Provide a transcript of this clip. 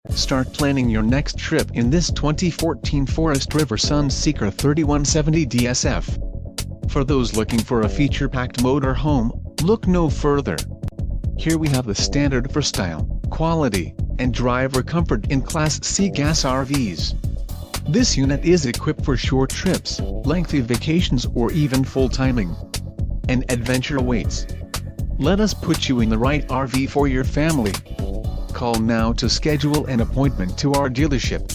Start planning your next trip in this 2014 Forest River Sunseeker 3170 DSF. For those looking for a feature-packed motorhome, look no further. Here we have the standard for style, quality, and driver comfort in Class C gas RVs. This unit is equipped for short trips, lengthy vacations, or even full timing. An adventure awaits. Let us put you in the right RV for your family. Call now to schedule an appointment to our dealership.